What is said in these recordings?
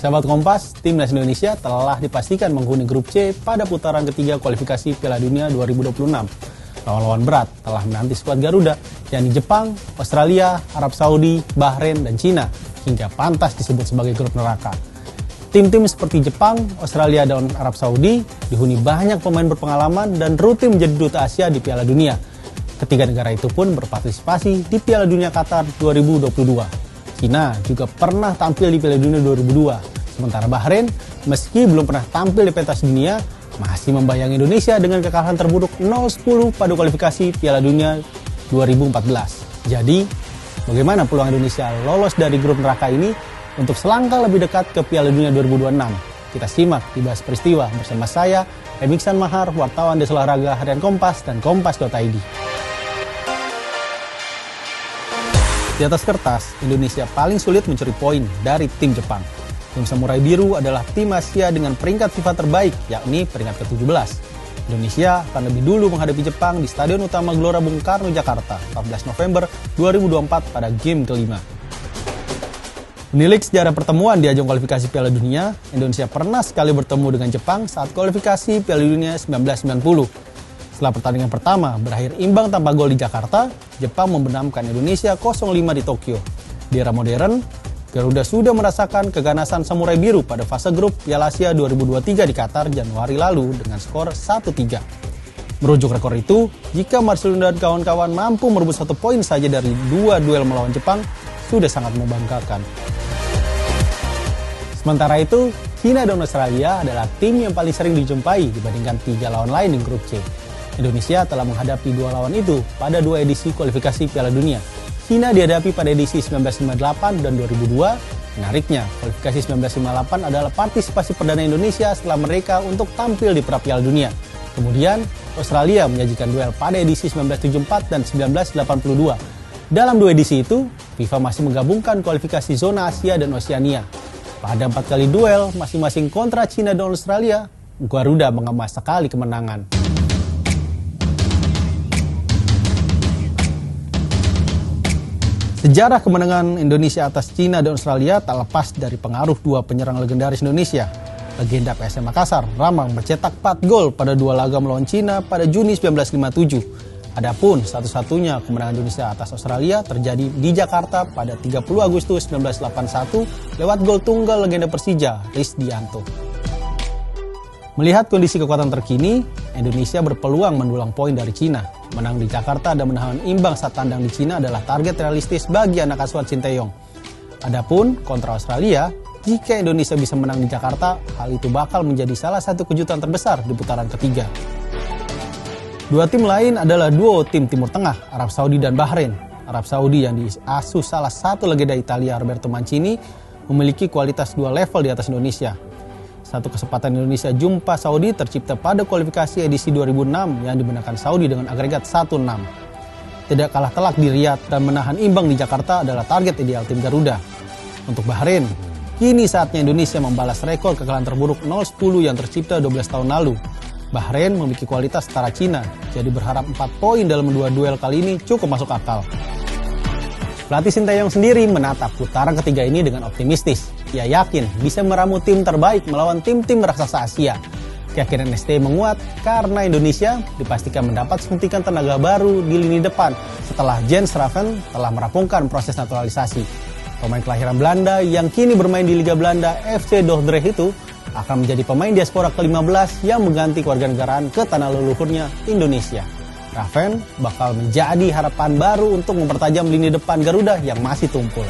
Sahabat Kompas, Timnas Indonesia telah dipastikan menghuni grup C pada putaran ketiga kualifikasi Piala Dunia 2026. Lawan-lawan berat telah menanti skuad Garuda, yakni Jepang, Australia, Arab Saudi, Bahrain, dan Cina, hingga pantas disebut sebagai grup neraka. Tim-tim seperti Jepang, Australia, dan Arab Saudi dihuni banyak pemain berpengalaman dan rutin menjadi duta Asia di Piala Dunia. Ketiga negara itu pun berpartisipasi di Piala Dunia Qatar 2022. Cina juga pernah tampil di Piala Dunia 2002. Sementara Bahrain, meski belum pernah tampil di pentas dunia, masih membayangi Indonesia dengan kekalahan terburuk 0-10 pada kualifikasi Piala Dunia 2014. Jadi, bagaimana peluang Indonesia lolos dari grup neraka ini untuk selangkah lebih dekat ke Piala Dunia 2026? Kita simak di Bahas Peristiwa bersama saya, Emiksan Mahar, wartawan Desa Olahraga Harian Kompas dan Kompas.id. Di atas kertas, Indonesia paling sulit mencuri poin dari tim Jepang. Tim Samurai Biru adalah tim Asia dengan peringkat FIFA terbaik, yakni peringkat ke-17. Indonesia akan lebih dulu menghadapi Jepang di Stadion Utama Gelora Bung Karno, Jakarta, 14 November 2024 pada game kelima. Menilik sejarah pertemuan di ajang kualifikasi Piala Dunia, Indonesia pernah sekali bertemu dengan Jepang saat kualifikasi Piala Dunia 1990. Setelah pertandingan pertama berakhir imbang tanpa gol di Jakarta, Jepang membenamkan Indonesia 0-5 di Tokyo. Di era modern, Garuda sudah merasakan keganasan Samurai Biru pada fase grup Piala Asia 2023 di Qatar Januari lalu dengan skor 1-3. Merujuk rekor itu, jika Marcelino dan kawan-kawan mampu merebut 1 poin saja dari 2 duel melawan Jepang, sudah sangat membanggakan. Sementara itu, Cina dan Australia adalah tim yang paling sering dijumpai dibandingkan 3 lawan lain di grup C. Indonesia telah menghadapi 2 lawan itu pada 2 edisi kualifikasi Piala Dunia. Cina dihadapi pada edisi 1958 dan 2002. Menariknya, kualifikasi 1958 adalah partisipasi perdana Indonesia setelah mereka untuk tampil di pra Piala Dunia. Kemudian, Australia menyajikan duel pada edisi 1974 dan 1982. Dalam 2 edisi itu, FIFA masih menggabungkan kualifikasi zona Asia dan Oseania. Pada 4 kali duel, masing-masing kontra Cina dan Australia, Garuda mengemas sekali kemenangan. Sejarah kemenangan Indonesia atas Cina dan Australia tak lepas dari pengaruh 2 penyerang legendaris Indonesia. Legenda PSM Makassar, Ramang, mencetak 4 gol pada 2 laga melawan Cina pada Juni 1957. Adapun satu-satunya kemenangan Indonesia atas Australia terjadi di Jakarta pada 30 Agustus 1981 lewat gol tunggal legenda Persija, Risdianto. Melihat kondisi kekuatan terkini, Indonesia berpeluang mendulang poin dari Cina. Menang di Jakarta dan menahan imbang saat tandang di Cina adalah target realistis bagi anak asuhan Sinteyong. Adapun kontra Australia, jika Indonesia bisa menang di Jakarta, hal itu bakal menjadi salah satu kejutan terbesar di putaran ketiga. 2 tim lain adalah duo tim Timur Tengah, Arab Saudi dan Bahrain. Arab Saudi yang diasuh salah satu legenda Italia, Roberto Mancini, memiliki kualitas 2 level di atas Indonesia. Satu kesempatan Indonesia jumpa Saudi tercipta pada kualifikasi edisi 2006 yang dimenangkan Saudi dengan agregat 1-6. Tidak kalah telak di Riyadh dan menahan imbang di Jakarta adalah target ideal tim Garuda. Untuk Bahrain, kini saatnya Indonesia membalas rekor kekalahan terburuk 0-10 yang tercipta 12 tahun lalu. Bahrain memiliki kualitas setara Cina, jadi berharap 4 poin dalam 2 duel kali ini cukup masuk akal. Pelatih Sinteyong sendiri menatap putaran ketiga ini dengan optimistis. Ia yakin bisa meramu tim terbaik melawan tim-tim raksasa Asia. Keyakinan ST menguat karena Indonesia dipastikan mendapat suntikan tenaga baru di lini depan setelah Jens Raven telah merampungkan proses naturalisasi. Pemain kelahiran Belanda yang kini bermain di Liga Belanda FC Dordrecht itu akan menjadi pemain diaspora ke-15 yang mengganti kewarganegaraan ke tanah leluhurnya Indonesia. Raven bakal menjadi harapan baru untuk mempertajam lini depan Garuda yang masih tumpul.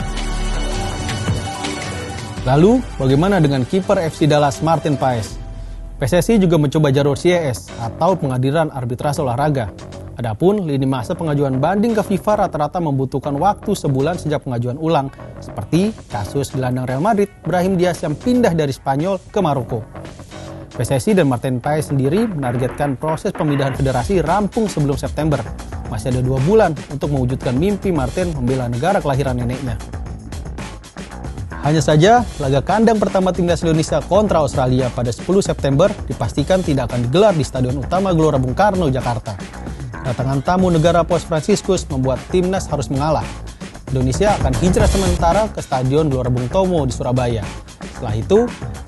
Lalu, bagaimana dengan kiper FC Dallas Martin Paes? PSSI juga mencoba jalur CAS atau pengadilan arbitrase olahraga. Adapun lini masa pengajuan banding ke FIFA rata-rata membutuhkan waktu sebulan sejak pengajuan ulang, seperti kasus gelandang Real Madrid Brahim Diaz yang pindah dari Spanyol ke Maroko. PSSI dan Martin Paes sendiri menargetkan proses pemindahan federasi rampung sebelum September. Masih ada 2 bulan untuk mewujudkan mimpi Martin membela negara kelahiran neneknya. Hanya saja, laga kandang pertama timnas Indonesia kontra Australia pada 10 September dipastikan tidak akan digelar di Stadion Utama Gelora Bung Karno, Jakarta. Kedatangan tamu negara Paus Fransiskus membuat timnas harus mengalah. Indonesia akan hijrah sementara ke Stadion Gelora Bung Tomo di Surabaya. Setelah itu,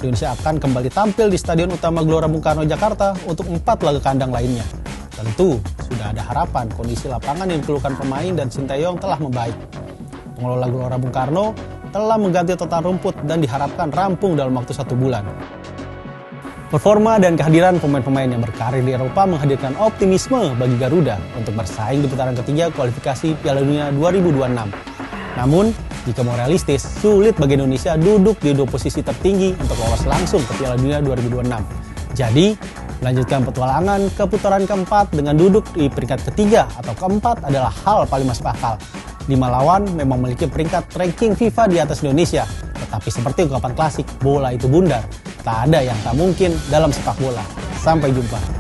Indonesia akan kembali tampil di Stadion Utama Gelora Bung Karno, Jakarta untuk 4 laga kandang lainnya. Tentu, sudah ada harapan kondisi lapangan yang dikeluhkan pemain dan Sinteyong telah membaik. Pengelola Gelora Bung Karno telah mengganti total rumput dan diharapkan rampung dalam waktu 1 bulan. Performa dan kehadiran pemain-pemain yang berkarir di Eropa menghadirkan optimisme bagi Garuda untuk bersaing di putaran ketiga kualifikasi Piala Dunia 2026. Namun, jika mau realistis, sulit bagi Indonesia duduk di 2 posisi tertinggi untuk lolos langsung ke Piala Dunia 2026. Jadi, melanjutkan petualangan ke putaran keempat dengan duduk di peringkat ketiga atau keempat adalah hal paling masuk akal. 5 lawan memang memiliki peringkat ranking FIFA di atas Indonesia, tetapi seperti ungkapan klasik, bola itu bundar. Tak ada yang tak mungkin dalam sepak bola. Sampai jumpa.